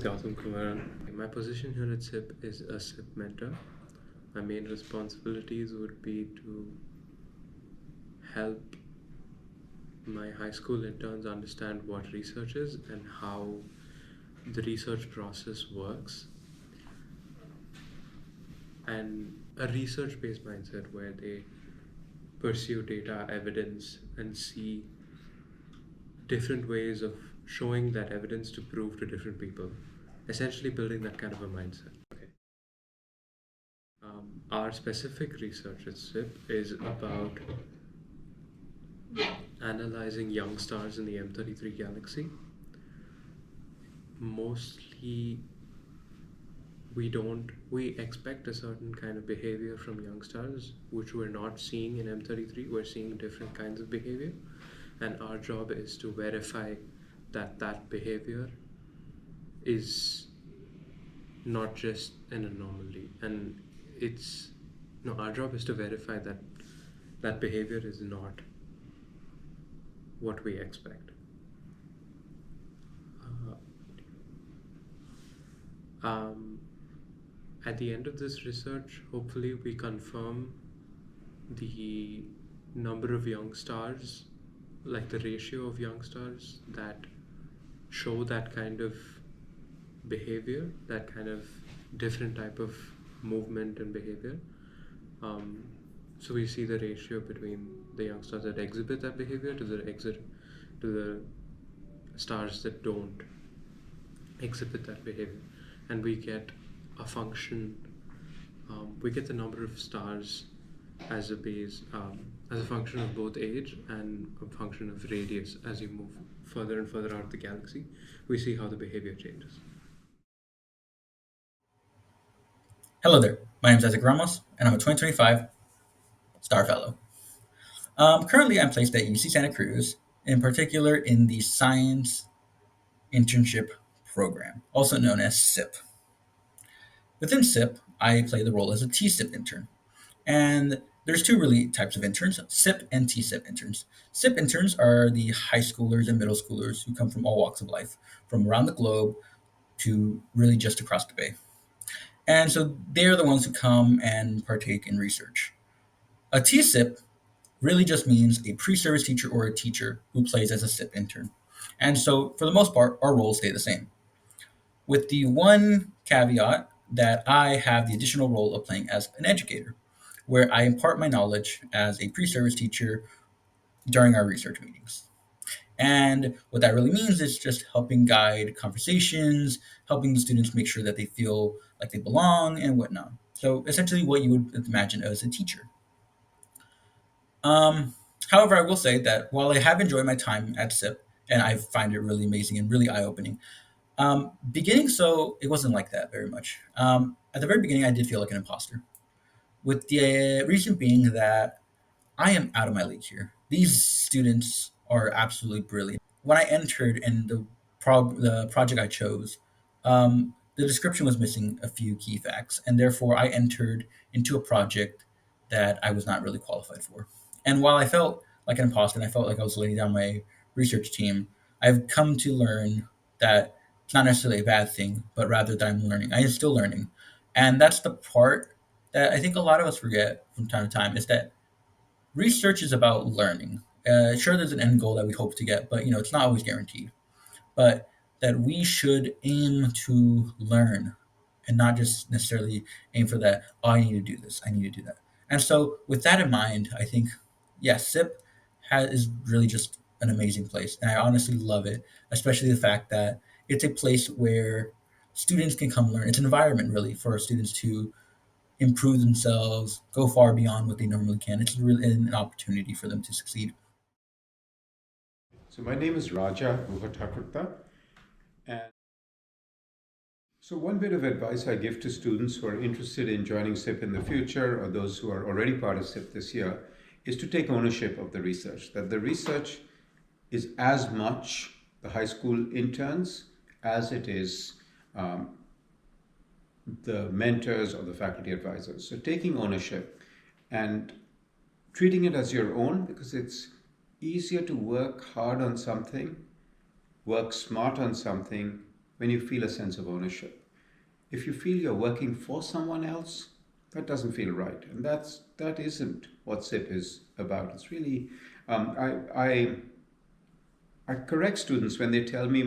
Gautam Kumar. My position here at SIP is a SIP mentor. My main responsibilities would be to help my high school interns understand what research is and how the research process works, and a research based mindset where they pursue data, evidence, and see different ways of showing that evidence to prove to different people, essentially building that kind of a mindset. Okay. Our specific research at SIP is about analyzing young stars in the M33 galaxy. Mostly, we expect a certain kind of behavior from young stars, which we're not seeing in M33. We're seeing different kinds of behavior, and our job is to verify that that behavior is not just an anomaly, and it's no, our job is to verify that that behavior is not what we expect. At the end of this research, hopefully we confirm the number of young stars, like the ratio of young stars that show that kind of behavior, that kind of different type of movement and behavior. So we see the ratio between the young stars that exhibit that behavior to the stars that don't exhibit that behavior, and we get a function. We get the number of stars as a base, as a function of both age and a function of radius. As you move further and further out of the galaxy, we see how the behavior changes. Hello there, my name is Isaac Ramos, and I'm a 2025 Star Fellow. Currently, I'm placed at UC Santa Cruz, in particular in the Science Internship Program, also known as SIP. Within SIP, I play the role as a T-SIP intern. And there's two really types of interns, SIP and T-SIP interns. SIP interns are the high schoolers and middle schoolers who come from all walks of life, from around the globe to really just across the bay. And so they're the ones who come and partake in research. A T-SIP really just means a pre-service teacher or a teacher who plays as a SIP intern. And so for the most part, our roles stay the same, with the one caveat that I have the additional role of playing as an educator, where I impart my knowledge as a pre-service teacher during our research meetings. And what that really means is just helping guide conversations, helping the students make sure that they feel like they belong and whatnot. So essentially, what you would imagine as a teacher. Um, However, I will say that while I have enjoyed my time at SIP and I find it really amazing and really eye opening, beginning so it wasn't like that very much. At the very beginning, I did feel like an imposter, with the reason being that I am out of my league here. These students are absolutely brilliant. When I entered and the project I chose, the description was missing a few key facts, and therefore I entered into a project that I was not really qualified for. And while I felt like an imposter and I felt like I was letting down my research team, I've come to learn that it's not necessarily a bad thing, but rather that I'm learning. I am still learning. And that's the part that I think a lot of us forget from time to time, is that research is about learning. Sure, there's an end goal that we hope to get, but it's not always guaranteed. But that we should aim to learn, and not just necessarily aim for that. Oh, I need to do this. I need to do that. And so, with that in mind, I think yes, SIP is really just an amazing place, and I honestly love it. Especially the fact that it's a place where students can come learn. It's an environment really for students to improve themselves, go far beyond what they normally can. It's really an opportunity for them to succeed. So my name is Raja Guhathakurta, and so one bit of advice I give to students who are interested in joining SIP in the future, or those who are already part of SIP this year, is to take ownership of the research. That the research is as much the high school interns as it is the mentors or the faculty advisors. So taking ownership and treating it as your own, because it's easier to work hard on something, work smart on something, when you feel a sense of ownership. If you feel you're working for someone else, that doesn't feel right, and that isn't what SIP is about. It's really I correct students when they tell me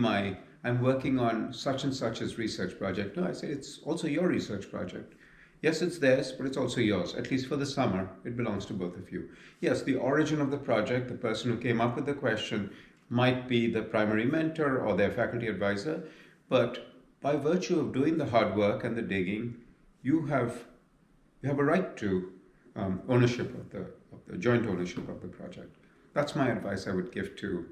I'm working on such and such as research project. No, I say it's also your research project. Yes, it's theirs, but it's also yours. At least for the summer, it belongs to both of you. Yes, the origin of the project, the person who came up with the question, might be the primary mentor or their faculty advisor, but by virtue of doing the hard work and the digging, you have you have a right to ownership of the joint ownership of the project. That's my advice I would give to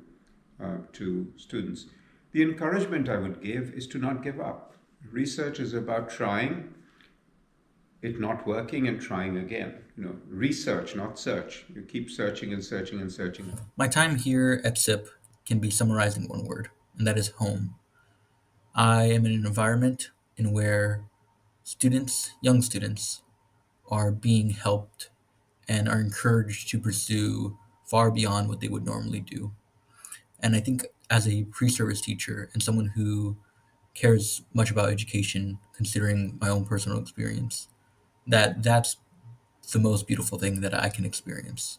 students. The encouragement I would give is to not give up. Research is about trying, it not working, and trying again. Research, not search. You keep searching and searching and searching. My time here at SIP can be summarized in one word, and that is home. I am in an environment in where students, young students, are being helped and are encouraged to pursue far beyond what they would normally do. And I think as a pre-service teacher and someone who cares much about education, considering my own personal experience, that's the most beautiful thing that I can experience.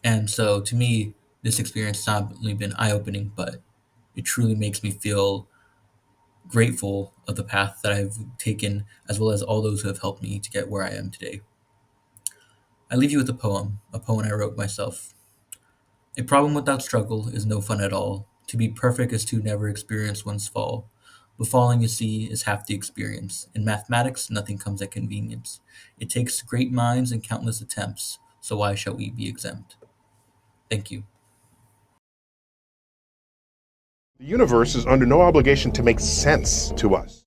And so to me, this experience has not only been eye-opening, but it truly makes me feel grateful of the path that I've taken, as well as all those who have helped me to get where I am today. I leave you with a poem I wrote myself. A problem without struggle is no fun at all. To be perfect is to never experience one's fall. But falling, you see, is half the experience. In mathematics, nothing comes at convenience. It takes great minds and countless attempts, so why shall we be exempt? Thank you. The universe is under no obligation to make sense to us.